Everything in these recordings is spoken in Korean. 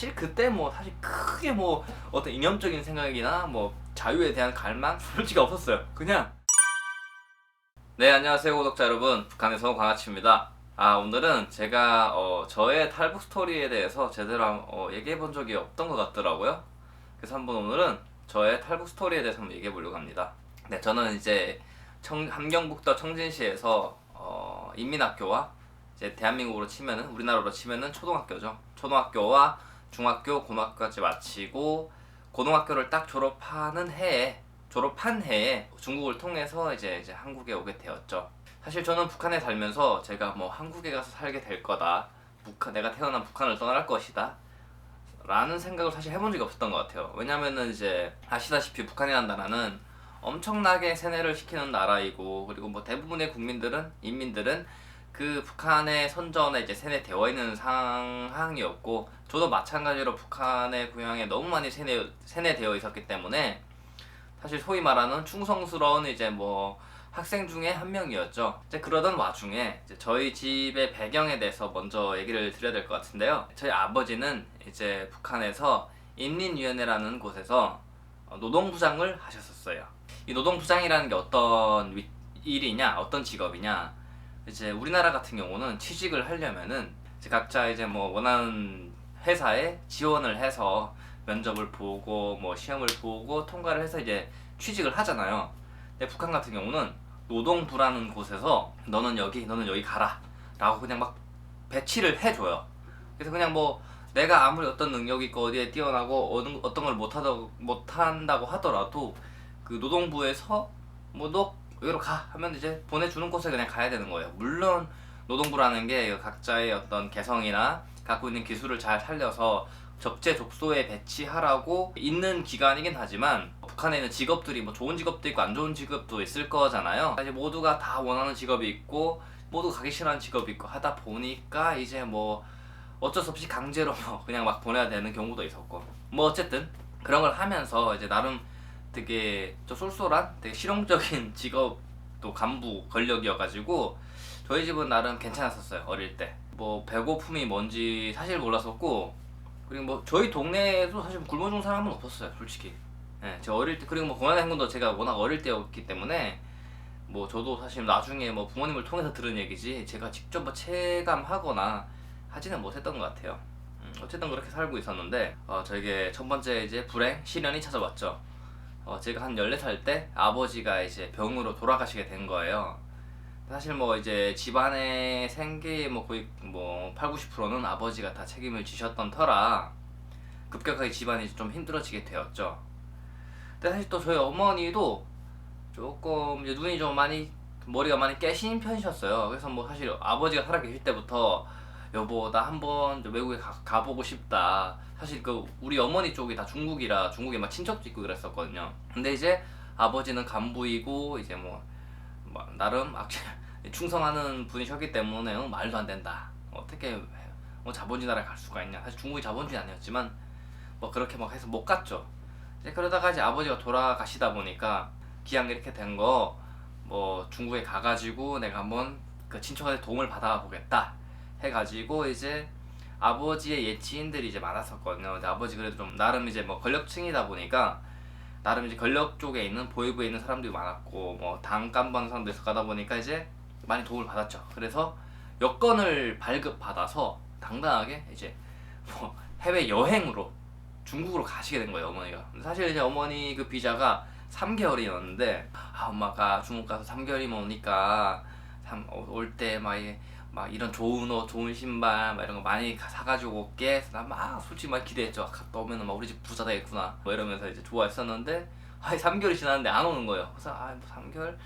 사실 그때 뭐 사실 크게 뭐 어떤 이념적인 생각이나 뭐 자유에 대한 갈망 솔직히 없었어요. 그냥. 네, 안녕하세요 구독자 여러분, 북한에서 광아치입니다. 오늘은 제가 저의 탈북 스토리에 대해서 제대로 얘기해 본 적이 없던 것 같더라고요. 그래서 한번 오늘은 저의 탈북 스토리에 대해서 한번 얘기해 보려고 합니다. 네, 저는 이제 함경북도 청진시에서 인민학교와 이제 대한민국으로 치면은, 우리나라로 치면은 초등학교죠. 초등학교와 중학교, 고등학교까지 마치고 고등학교를 딱 졸업한 해에 중국을 통해서 이제 한국에 오게 되었죠. 사실 저는 북한에 살면서 제가 뭐 한국에 가서 살게 될 거다, 내가 태어난 북한을 떠날 것이다 라는 생각을 사실 해본 적이 없었던 것 같아요. 왜냐면은 이제 아시다시피 북한이라는 나라는 엄청나게 세뇌를 시키는 나라이고, 그리고 뭐 대부분의 인민들은 그 북한의 선전에 이제 세뇌되어 있는 상황이었고, 저도 마찬가지로 북한의 고향에 너무 많이 세뇌되어 있었기 때문에 사실 소위 말하는 충성스러운 이제 뭐 학생 중에 한 명이었죠. 이제 그러던 와중에 이제 저희 집의 배경에 대해서 먼저 얘기를 드려야 될 것 같은데요. 저희 아버지는 이제 북한에서 인민위원회라는 곳에서 노동부장을 하셨었어요. 이 노동부장이라는 게 어떤 일이냐, 어떤 직업이냐, 이제 우리나라 같은 경우는 취직을 하려면은 이제 각자 이제 뭐 원하는 회사에 지원을 해서 면접을 보고 뭐 시험을 보고 통과를 해서 이제 취직을 하잖아요. 근데 북한 같은 경우는 노동부라는 곳에서 너는 여기 가라 라고 그냥 막 배치를 해줘요. 그래서 그냥 뭐 내가 아무리 어떤 능력이 있고 어디에 뛰어나고 어떤 걸 못한다고 하더라도 그 노동부에서 뭐 너 여기로 가 하면 이제 보내주는 곳에 그냥 가야 되는 거예요. 물론 노동부라는 게 각자의 어떤 개성이나 갖고 있는 기술을 잘 살려서 적재적소에 배치하라고 있는 기관이긴 하지만, 북한에 있는 직업들이 뭐 좋은 직업도 있고 안 좋은 직업도 있을 거잖아요. 사실 모두가 다 원하는 직업이 있고 모두 가기 싫어하는 직업이 있고 하다 보니까 이제 뭐 어쩔 수 없이 강제로 뭐 그냥 막 보내야 되는 경우도 있었고, 뭐 어쨌든 그런 걸 하면서 이제 나름 되게 좀 쏠쏠한 되게 실용적인 직업도 간부 권력이어가지고 저희 집은 나름 괜찮았었어요. 어릴 때 뭐 배고픔이 뭔지 사실 몰랐었고, 그리고 뭐 저희 동네에도 사실 굶어 죽는 사람은 없었어요, 솔직히. 예, 제가 어릴 때, 그리고 뭐 고난의 행군도 제가 워낙 어릴 때였기 때문에 뭐 저도 사실 나중에 뭐 부모님을 통해서 들은 얘기지 제가 직접 뭐 체감하거나 하지는 못했던 것 같아요. 어쨌든 그렇게 살고 있었는데 저에게 첫 번째 이제 시련이 찾아왔죠. 제가 한 14살 때 아버지가 이제 병으로 돌아가시게 된 거예요. 사실 뭐 이제 집안의 생계의 뭐 거의 뭐 8, 90%는 아버지가 다 책임을 지셨던 터라 급격하게 집안이 좀 힘들어지게 되었죠. 근데 사실 또 저희 어머니도 조금 이제 눈이 좀 많이, 머리가 많이 깨신 편이셨어요. 그래서 뭐 사실 아버지가 살아계실 때부터 여보 나 한번 외국에 가보고 싶다. 사실 그 우리 어머니 쪽이 다 중국에 막 친척도 있고 그랬었거든요. 근데 이제 아버지는 간부이고 이제 뭐 나름 충성하는 분이셨기 때문에 말도 안 된다. 어떻게 자본주의 나라에 갈 수가 있냐. 사실 중국이 자본주의 아니었지만 뭐 그렇게 막 해서 못 갔죠. 이제 그러다가 이제 아버지가 돌아가시다 보니까 기왕 이렇게 된 거 뭐 중국에 가가지고 내가 한번 그 친척한테 도움을 받아보겠다 해가지고 이제 아버지의 옛지인들이 이제 많았었거든요. 근데 아버지 그래도 좀 나름 이제 뭐 권력층이다 보니까 나름 이제 권력 쪽에 있는 보위부에 있는 사람들이 많았고 뭐 당 간부하는 사람도 있어 가다 보니까 이제 많이 도움을 받았죠. 그래서 여권을 발급받아서 당당하게 이제 뭐 해외 여행으로 중국으로 가시게 된 거예요, 어머니가. 사실 이제 어머니 그 비자가 3개월이었는데 엄마가 중국 가서 3개월이면 오니까 올 때 막 이런 좋은 옷, 좋은 신발 막 이런 거 많이 사가지고 올게. 난 막 솔직히 막 기대했죠. 갔다 오면은 막 우리 집 부자 되겠구나 뭐 이러면서 이제 좋아했었는데 3개월이 지났는데 안 오는 거예요. 그래서 뭐 3개월?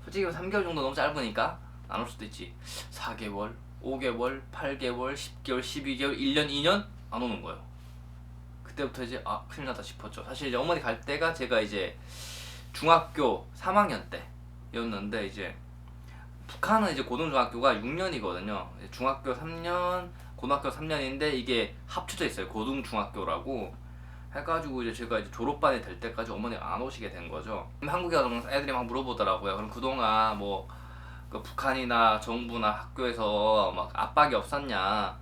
솔직히 3개월 정도 너무 짧으니까 안 올 수도 있지. 4개월, 5개월, 8개월, 10개월, 12개월, 1년, 2년 안 오는 거예요. 그때부터 이제 큰일 났다 싶었죠. 사실 이제 어머니 갈 때가 제가 이제 중학교 3학년 때였는데, 이제 북한은 이제 고등중학교가 6년이거든요. 중학교 3년, 고등학교 3년인데 이게 합쳐져 있어요. 고등중학교라고 해가지고 이제 제가 이제 졸업반이 될 때까지 어머니가 안 오시게 된 거죠. 한국에 와서 애들이 막 물어보더라고요. 그럼 그동안 뭐 그 북한이나 정부나 학교에서 막 압박이 없었냐?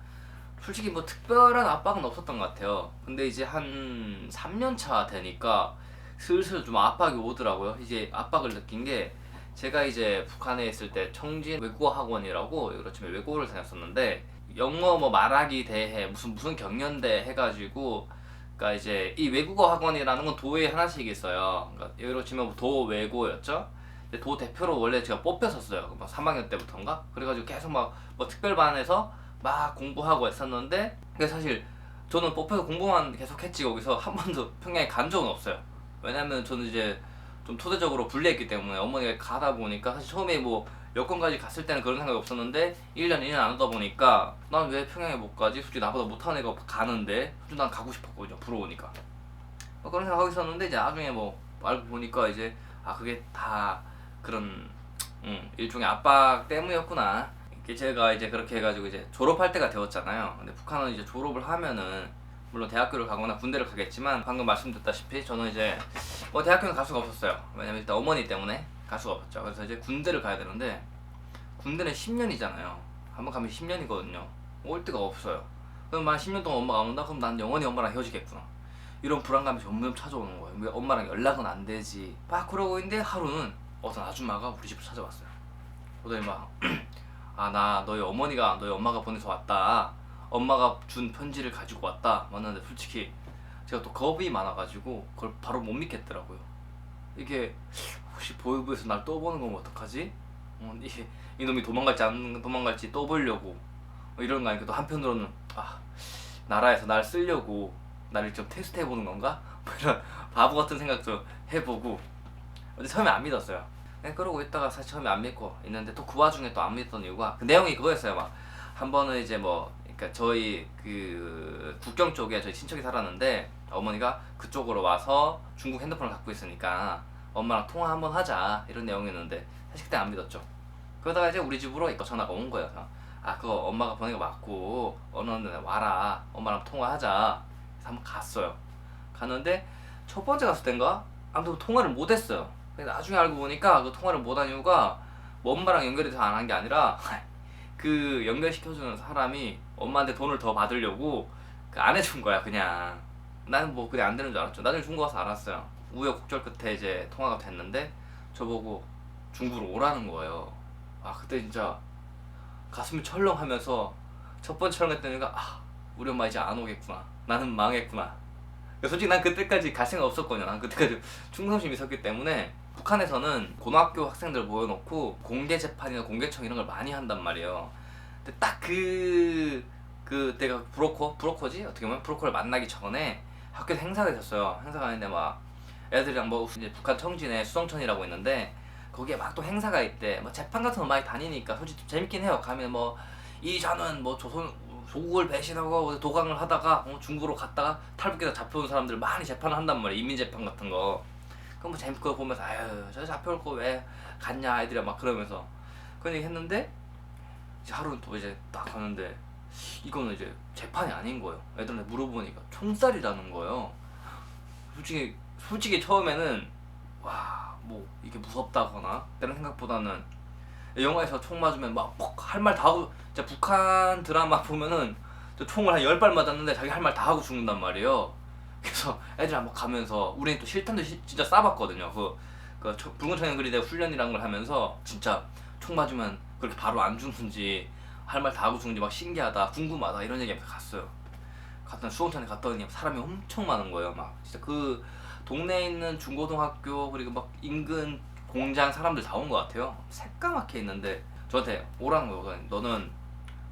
솔직히 뭐 특별한 압박은 없었던 것 같아요. 근데 이제 한 3년 차 되니까 슬슬 좀 압박이 오더라고요. 이제 압박을 느낀 게 제가 이제 북한에 있을 때 청진 외국어 학원이라고 여러 치면 외국어를 다녔었는데 영어 뭐 말하기 대회 무슨 경연대 해가지고 그러니까 이제 이 외국어 학원이라는 건 도에 하나씩 있어요. 그러니까 예로 치면 도외고였죠. 도 대표로 원래 제가 뽑혔었어요. 막 3학년 때부터인가? 그래가지고 계속 막 뭐 특별반에서 막 공부하고 했었는데 근데 사실 저는 뽑혀서 공부만 계속 했지 거기서 한 번도 평양에 간 적은 없어요. 왜냐면 저는 이제 좀 토대적으로 불리했기 때문에 어머니가 가다 보니까 사실 처음에 뭐 여권까지 갔을 때는 그런 생각이 없었는데 1년 2년 안 하다 보니까 난 왜 평양에 못 가지? 솔직히 나보다 못하는 애가 가는데 솔직히 난 가고 싶었거든요. 부러우니까 그런 생각하고 있었는데 이제 나중에 뭐 알고 보니까 이제 그게 다 그런 일종의 압박 때문이었구나. 이게 제가 이제 그렇게 해가지고 이제 졸업할 때가 되었잖아요. 근데 북한은 이제 졸업을 하면은 물론 대학교를 가거나 군대를 가겠지만 방금 말씀드렸다시피 저는 이제 뭐 대학교는 갈 수가 없었어요. 왜냐면 일단 어머니 때문에 갈 수가 없었죠. 그래서 이제 군대를 가야 되는데 군대는 10년이잖아요. 한번 가면 10년이거든요. 올 데가 없어요. 그럼 만 10년 동안 엄마가 안 온다? 그럼 난 영원히 엄마랑 헤어지겠구나. 이런 불안감이 점점 찾아오는 거예요. 왜 엄마랑 연락은 안 되지? 막 그러고 있는데 하루는 어떤 아줌마가 우리 집을 찾아왔어요. 그러더니 막 나 너희 어머니가 너희 엄마가 보내서 왔다. 엄마가 준 편지를 가지고 왔다. 왔는데 솔직히 제가 또 겁이 많아가지고 그걸 바로 못 믿겠더라고요. 이게 혹시 보이부에서 날 또 보는 거면 어떡하지? 이놈이 도망갈지 또 보려고 이런 거 아니까 또 한편으로는 나라에서 날 쓰려고 나를 좀 테스트 해보는 건가? 뭐 이런 바보 같은 생각도 해보고 근데 처음에 안 믿었어요. 그러고 있다가 사실 처음에 안 믿고 있는데 또 그 와중에 또 안 믿었던 이유가 그 내용이 그거였어요. 막 한 번은 이제 뭐 그러니까 저희 그 국경 쪽에 저희 친척이 살았는데 어머니가 그쪽으로 와서 중국 핸드폰을 갖고 있으니까 엄마랑 통화 한번 하자 이런 내용이었는데 사실 그때 안 믿었죠. 그러다가 이제 우리 집으로 전화가 온 거예요. 그거 엄마가 보낸 거 맞고 어느 날 와라 엄마랑 통화하자. 그래서 한번 갔어요. 갔는데 첫 번째 갔을 땐가 아무튼 통화를 못 했어요. 근데 나중에 알고 보니까 그 통화를 못 한 이유가 뭐 엄마랑 연결이 더 안 한 게 아니라 그 연결시켜주는 사람이 엄마한테 돈을 더 받으려고 안 해준 거야 그냥. 나는 뭐 그냥 안 되는 줄 알았죠. 나중에 중국 가서 알았어요. 우여곡절 끝에 이제 통화가 됐는데 저보고 중국으로 오라는 거예요. 그때 진짜 가슴이 철렁하면서 첫 번째 철렁했던 이유가 우리 엄마 이제 안 오겠구나. 나는 망했구나. 솔직히 난 그때까지 갈 생각 없었거든요. 난 그때까지 충성심이 있었기 때문에. 북한에서는 고등학교 학생들 모여놓고 공개 재판이나 공개청 이런 걸 많이 한단 말이에요. 근데 딱 그때가 브로커지? 어떻게 보면 브로커를 만나기 전에 학교에서 행사가 있었어요. 행사가 있는데 막 애들이랑 뭐 이제 북한 청진에 수성천이라고 있는데 거기에 막 또 행사가 있대. 뭐 재판 같은 거 많이 다니니까 솔직히 좀 재밌긴 해요. 가면 뭐 이자는 뭐 조국을 배신하고 도강을 하다가 중국으로 갔다가 탈북해서 잡혀온 사람들 많이 재판을 한단 말이에요. 인민재판 같은 거. 그럼 뭐 재밌고 보면서 저 잡혀올 거 왜 갔냐 애들이 막 그러면서 그런 얘기 했는데 이제 하루는 또 이제 딱 가는데 이거는 이제 재판이 아닌 거예요. 애들한테 물어보니까 총살이라는 거예요. 솔직히 처음에는 뭐 이게 무섭다거나 이런 생각보다는 영화에서 총 맞으면 막 할 말 다 하고 진짜 북한 드라마 보면은 총을 한 10발 맞았는데 자기 할 말 다 하고 죽는단 말이에요. 그래서 애들 한번 가면서 우리는 또 실탄도 진짜 쏴봤거든요. 붉은 청년그리대 훈련이란 걸 하면서 진짜 총 맞으면 그렇게 바로 안 죽는지 할 말 다 하고 죽는지 막 신기하다 궁금하다 이런 얘기하면서 갔어요. 갔더니 수원천에 갔더니 사람이 엄청 많은 거예요. 막 진짜 그 동네에 있는 중고등학교 그리고 막 인근 공장 사람들 다 온 것 같아요. 새까맣게 있는데 저한테 오라는 거예요. 너는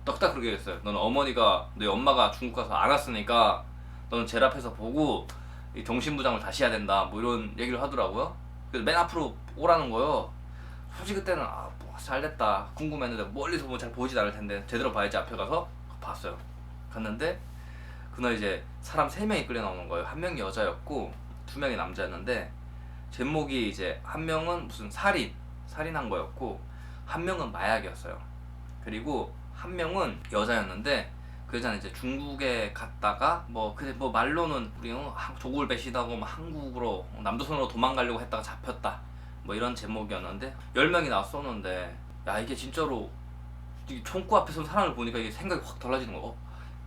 딱 그렇게 얘기했어요. 너는 너희 엄마가 중국 가서 안 왔으니까 너는 제 앞에서 보고 이 정신부장을 다시 해야 된다 뭐 이런 얘기를 하더라고요. 그래서 맨 앞으로 오라는 거예요. 솔직히 그때는 뭐 잘됐다 궁금했는데 멀리서 보면 잘 보이진 않을 텐데 제대로 봐야지. 앞에 가서 봤어요. 갔는데 그날 이제 사람 3명이 끌려 나오는 거예요. 한 명이 여자였고 2명이 남자였는데 제목이 이제 한 명은 무슨 살인한 거였고 한 명은 마약이었어요. 그리고 한 명은 여자였는데 그 여자는 이제 중국에 갔다가 뭐 말로는 우리 조국을 배신하고 한국으로 남조선으로 도망가려고 했다가 잡혔다 뭐 이런 제목이었는데 10명이 나왔었는데 이게 진짜로 이 총구 앞에 선 사람을 보니까 이게 생각이 확 달라지는 거.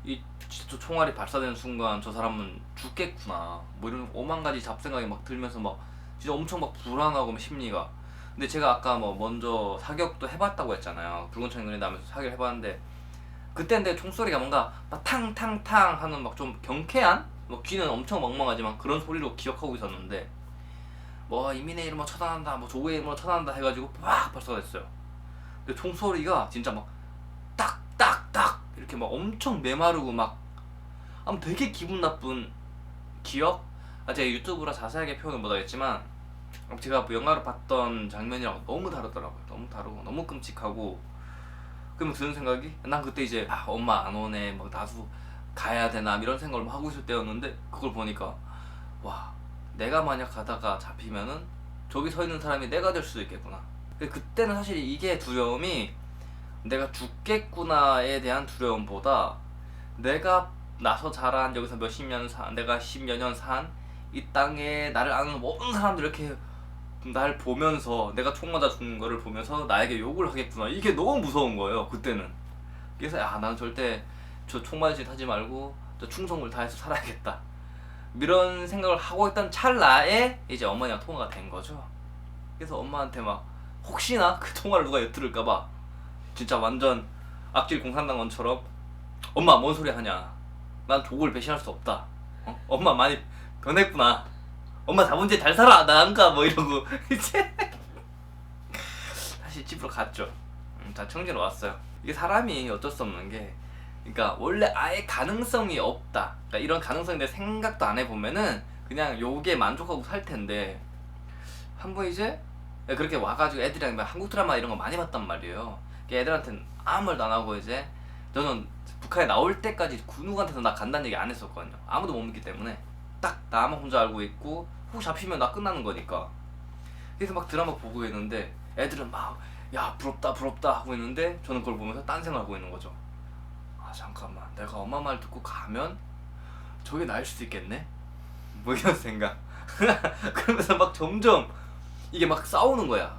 이 진짜 저 총알이 발사되는 순간 저 사람은 죽겠구나 뭐 이런 오만 가지 잡생각이 막 들면서 막 진짜 엄청 막 불안하고 막 심리가. 근데 제가 아까 뭐 먼저 사격도 해봤다고 했잖아요. 붉은 천이 그린다 하면서 사격을 해봤는데 그때 내 총소리가 뭔가 막 탕탕탕 하는 막 좀 경쾌한 뭐 귀는 엄청 멍멍하지만 그런 소리로 기억하고 있었는데 뭐 이민의 이름으로 처단한다 뭐 조국의 이름으로 처단한다 해가지고 막 발사가 됐어요. 근데 총소리가 진짜 막 딱딱딱 이렇게 막 엄청 메마르고 막 아무 되게 기분 나쁜 기억? 제가 유튜브라 자세하게 표현은 못하겠지만 제가 뭐 영화를 봤던 장면이랑 너무 다르더라고요. 너무 다르고 너무 끔찍하고 그러면 드는 생각이 난 그때 이제 엄마 안 오네 막 나도 가야 되나 이런 생각을 막 하고 있을 때였는데 그걸 보니까 와 내가 만약 가다가 잡히면은 저기 서 있는 사람이 내가 될 수도 있겠구나. 근데 그때는 사실 이게 두려움이 내가 죽겠구나에 대한 두려움보다 내가 나서 자란 여기서 몇십 년 산 내가 십여 년 산 이 땅에 나를 아는 모든 사람들 이렇게 날 보면서 내가 총 맞아 죽는 거를 보면서 나에게 욕을 하겠구나 이게 너무 무서운 거예요 그때는. 그래서 나는 절대 저 총 맞을 짓 하지 말고 저 충성을 다해서 살아야겠다 이런 생각을 하고 있던 찰나에 이제 어머니랑 통화가 된 거죠. 그래서 엄마한테 막 혹시나 그 통화를 누가 엿들을까봐 진짜 완전 악질 공산당원처럼 엄마 뭔 소리 하냐 난 조국을 배신할 수 없다 엄마 많이 변했구나 엄마 자본주의 잘 살아 나 안 가 뭐 이러고 이제 다시 집으로 갔죠. 다 청진으로 왔어요. 이게 사람이 어쩔 수 없는 게 그러니까 원래 아예 가능성이 없다 그러니까 이런 가능성에 대해 생각도 안 해보면은 그냥 요게 만족하고 살 텐데 한번 이제 그렇게 와가지고 애들이랑 한국 드라마 이런 거 많이 봤단 말이에요. 애들한테는 아무 말도 안 하고 이제 저는 북한에 나올 때까지 누구한테도 나 간다는 얘기 안 했었거든요. 아무도 못 믿기 때문에 딱 나만 혼자 알고 있고 혹 잡히면 나 끝나는 거니까. 그래서 막 드라마 보고 있는데 애들은 막 야 부럽다 부럽다 하고 있는데 저는 그걸 보면서 딴 생각을 하고 있는 거죠. 잠깐만 내가 엄마 말 듣고 가면 저게 나일 수도 있겠네? 뭐 이런 생각. 그러면서 막 점점 이게 막 싸우는 거야.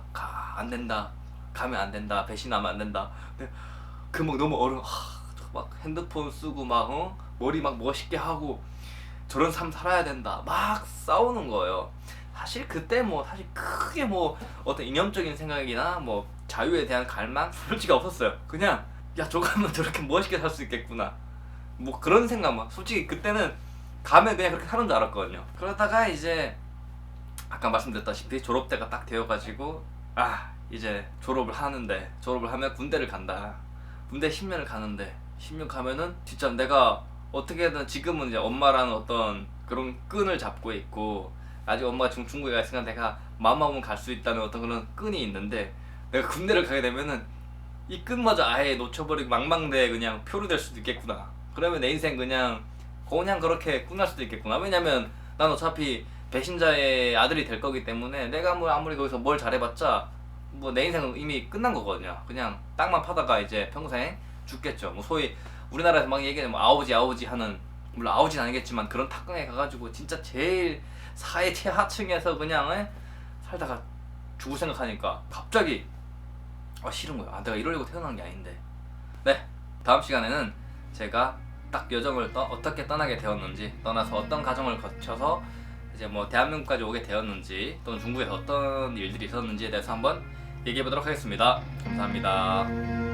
안 된다 가면 안 된다 배신하면 안 된다. 근데 그 막 너무 막 핸드폰 쓰고 막 머리 막 멋있게 하고 저런 삶 살아야 된다 막 싸우는 거예요. 사실 그때 뭐 사실 크게 뭐 어떤 이념적인 생각이나 뭐 자유에 대한 갈망 솔직히 없었어요. 그냥 야 저거 하면 저렇게 멋있게 살 수 있겠구나 뭐 그런 생각만. 솔직히 그때는 가면 그냥 그렇게 사는 줄 알았거든요. 그러다가 이제 아까 말씀드렸다시피 졸업때가 딱 되어가지고 이제 졸업을 하면 군대를 간다. 군대 10년을 가는데 10년 가면은 진짜 내가 어떻게든 지금은 이제 엄마라는 어떤 그런 끈을 잡고 있고 아직 엄마가 중국에 가 있으니까 내가 마음 먹으면 갈 수 있다는 어떤 그런 끈이 있는데 내가 군대를 가게 되면은 이 끈마저 아예 놓쳐버리고 망망대해 그냥 표로 될 수도 있겠구나. 그러면 내 인생 그냥 그렇게 끝날 수도 있겠구나. 왜냐면 난 어차피 배신자의 아들이 될 거기 때문에 내가 뭐 아무리 거기서 뭘 잘해봤자 뭐 내 인생은 이미 끝난 거거든요. 그냥 땅만 파다가 이제 평생 죽겠죠. 뭐 소위 우리나라에서 막 얘기하는 뭐 아우지 하는, 물론 아우지는 아니겠지만 그런 탁강에 가가지고 진짜 제일 사회 최하층에서 그냥 살다가 죽을 생각하니까 갑자기 싫은 거야. 내가 이러려고 태어난 게 아닌데. 네, 다음 시간에는 제가 딱 여정을 어떻게 떠나게 되었는지, 떠나서 어떤 과정을 거쳐서 이제 뭐 대한민국까지 오게 되었는지, 또는 중국에서 어떤 일들이 있었는지에 대해서 한번 얘기해 보도록 하겠습니다. 감사합니다.